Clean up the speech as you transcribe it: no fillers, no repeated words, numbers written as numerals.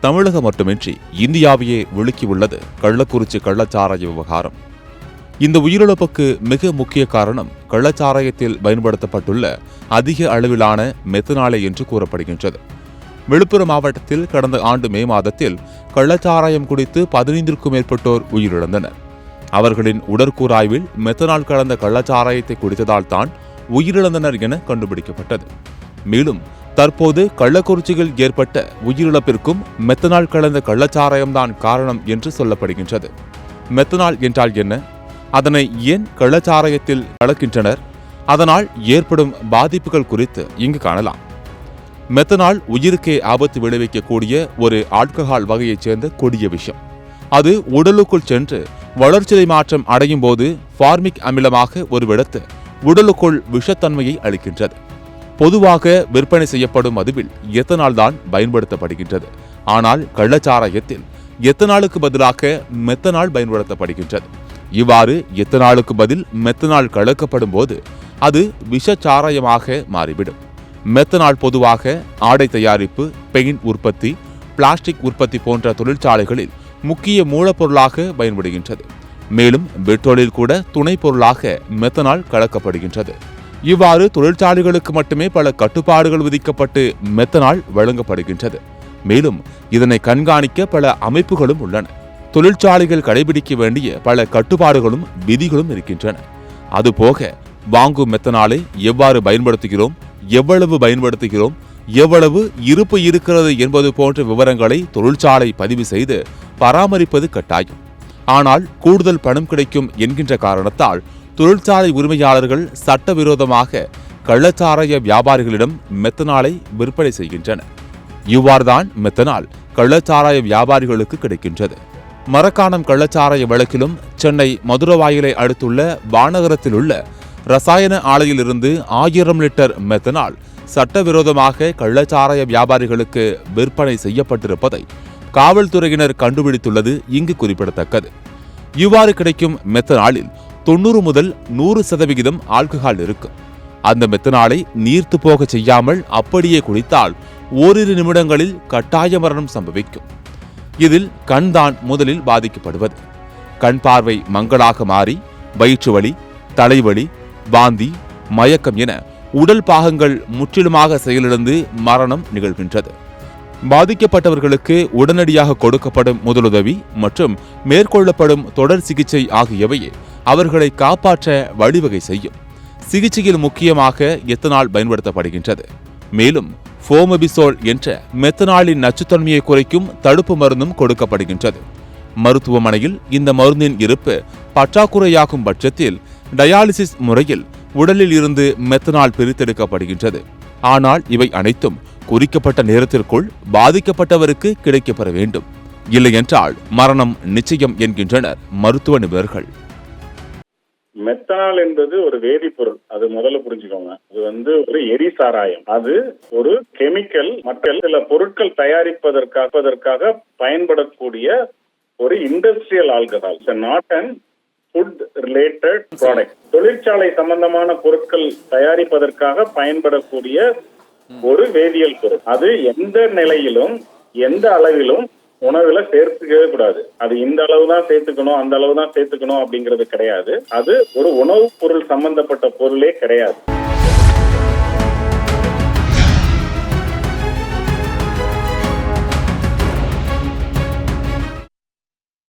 தமிழகம் மட்டுமின்றி இந்தியாவையே விழுக்கியுள்ளது கள்ளக்குறிச்சி கள்ளச்சாராய விவகாரம். இந்த உயிரிழப்புக்கு மிக முக்கிய காரணம் கள்ளச்சாராயத்தில் பயன்படுத்தப்பட்டுள்ள அதிக அளவிலான மெத்தனாலே என்று கூறப்படுகின்றது. விழுப்புரம் மாவட்டத்தில் கடந்த ஆண்டு மே மாதத்தில் கள்ளச்சாராயம் குடித்து 15க்கும் மேற்பட்டோர் உயிரிழந்தனர். அவர்களின் உடற்கூறாய்வில் மெத்தனால் கலந்த கள்ளச்சாராயத்தை குடித்ததால் தான் உயிரிழந்தனர் என கண்டுபிடிக்கப்பட்டது. மேலும் தற்போது கள்ளக்குறிச்சியில் ஏற்பட்ட உயிரிழப்பிற்கும் மெத்தனால் கலந்த கள்ளச்சாராயம்தான் காரணம் என்று சொல்லப்படுகின்றது. மெத்தனால் என்றால் என்ன? அதனை ஏன் கள்ளச்சாராயத்தில் கலக்கின்றனர்? அதனால் ஏற்படும் பாதிப்புகள் குறித்து இங்கு காணலாம். மெத்தனால் உயிருக்கே ஆபத்து விளைவிக்கக்கூடிய ஒரு ஆல்கஹால் வகையைச் சேர்ந்த கொடிய விஷம். அது உடலுக்குள் சென்று வளர்ச்சிதை மாற்றம் அடையும் போது ஃபார்மிக் அமிலமாக ஒருவிடத்து உடலுக்குள் விஷத்தன்மையை அளிக்கின்றது. பொதுவாக விற்பனை செய்யப்படும் மதுவில் எத்தனால் தான் பயன்படுத்தப்படுகின்றது. ஆனால் கள்ளச்சாராயத்தில் எத்தனாலுக்கு பதிலாக மெத்தனால் பயன்படுத்தப்படுகின்றது. இவ்வாறு எத்தனாலுக்கு பதில் மெத்தனால் கலக்கப்படும் போது அது விஷச்சாராயமாக மாறிவிடும். மெத்தனால் பொதுவாக ஆடை தயாரிப்பு, பெயிண்ட் உற்பத்தி, பிளாஸ்டிக் உற்பத்தி போன்ற தொழிற்சாலைகளில் முக்கிய மூலப்பொருளாக பயன்படுகின்றது. மேலும் பெட்ரோலில் கூட துணை பொருளாக மெத்தனால் கலக்கப்படுகின்றது. இவ்வாறு தொழிற்சாலைகளுக்கு மட்டுமே பல கட்டுப்பாடுகள் விதிக்கப்பட்டு மெத்தனால் வழங்கப்படுகின்றது. மேலும் இதனை கண்காணிக்க பல அமைப்புகளும் உள்ளன. தொழிற்சாலைகள் கடைபிடிக்க வேண்டிய பல கட்டுப்பாடுகளும் விதிகளும் இருக்கின்றன. அதுபோக வாங்கும் மெத்தனாலை எவ்வாறு பயன்படுத்துகிறோம், எவ்வளவு பயன்படுத்துகிறோம், எவ்வளவு இருப்பு இருக்கிறது என்பது போன்ற விவரங்களை தொழிற்சாலை பதிவு செய்து பராமரிப்பது கட்டாயம். ஆனால் கூடுதல் பணம் கிடைக்கும் என்கின்ற காரணத்தால் தொழிற்சாலை உரிமையாளர்கள் சட்டவிரோதமாக கள்ளச்சாராய வியாபாரிகளிடம் மெத்தனாலை விற்பனை செய்கின்றனர். இவ்வாறுதான் மெத்தனால் கள்ளச்சாராய வியாபாரிகளுக்கு கிடைக்கின்றது. மரக்காணம் கள்ளச்சாராய வழக்கிலும் சென்னை மதுரவாயிலை அடுத்துள்ள வானகரத்தில் உள்ள ரசாயன ஆலையிலிருந்து 1000 லிட்டர் மெத்தனால் சட்டவிரோதமாக கள்ளச்சாராய வியாபாரிகளுக்கு விற்பனை செய்யப்பட்டிருப்பதை காவல்துறையினர் கண்டுபிடித்துள்ளது இங்கு குறிப்பிடத்தக்கது. இவ்வாறு கிடைக்கும் மெத்தனாலில் 90 முதல் 100% ஆல்கஹால் இருக்கும். அந்த மெத்தனாலை நீர்த்து போக செய்யாமல் அப்படியே குடித்தால் ஓரிரு நிமிடங்களில் கட்டாய மரணம் சம்பவிக்கும். இதில் கண் தான் முதலில் பாதிக்கப்படுவது. கண் பார்வை மங்கலாக மாறி வயிற்று வலி, தலைவலி, வாந்தி, மயக்கம் என உடல் பாகங்கள் முற்றிலுமாக செயலிழந்து மரணம் நிகழ்கின்றது. பாதிக்கப்பட்டவர்களுக்கு உடனடியாக கொடுக்கப்படும் முதலுதவி மற்றும் மேற்கொள்ளப்படும் தொடர் சிகிச்சை ஆகியவையே அவர்களை காப்பாற்ற வழிவகை செய்யும். சிகிச்சையில் முக்கியமாக எத்தனால் பயன்படுத்தப்படுகின்றது. மேலும் ஃபோமபிசோல் என்ற மெத்தனாலின் நச்சுத்தன்மையை குறைக்கும் தடுப்பு மருந்தும் கொடுக்கப்படுகின்றது. மருத்துவமனையில் இந்த மருந்தின் இருப்பு பற்றாக்குறையாகும் பட்சத்தில் டயாலிசிஸ் முறையில் உடலில் இருந்து மெத்தனால் பிரித்தெடுக்கப்படுகின்றது. ஆனால் இவை அனைத்தும் குறிக்கப்பட்ட நேரத்திற்குள் பாதிக்கப்பட்டவருக்கு கிடைக்கப்பெற வேண்டும். இல்லையென்றால் மரணம் நிச்சயம் என்கின்றனர் மருத்துவ நிபுணர்கள். மெத்தனால் என்பது ஒரு வேதிப்பொருள், அது முதல்ல புரிஞ்சுக்கோங்க. அது ஒரு எரிசாராயம். அது ஒரு கெமிக்கல். மற்ற சில பொருட்கள் தயாரிப்பதற்காக பயன்படக்கூடிய ஒரு industrial alcohol. Not and food related product. தொழிற்சாலை சம்பந்தமான பொருட்கள் தயாரிப்பதற்காக பயன்படக்கூடிய ஒரு வேதியியல் பொருள். அது எந்த நிலையிலும் எந்த அளவிலும் உணவுல சேர்த்துக்கவே கூடாது. அது இந்த அளவு தான் சேர்த்துக்கணும், அந்த அளவு தான் சேர்த்துக்கணும் அப்படிங்கிறது கிடையாது. அது ஒரு உணவுப் பொருள் சம்பந்தப்பட்ட பொருளே கிடையாது.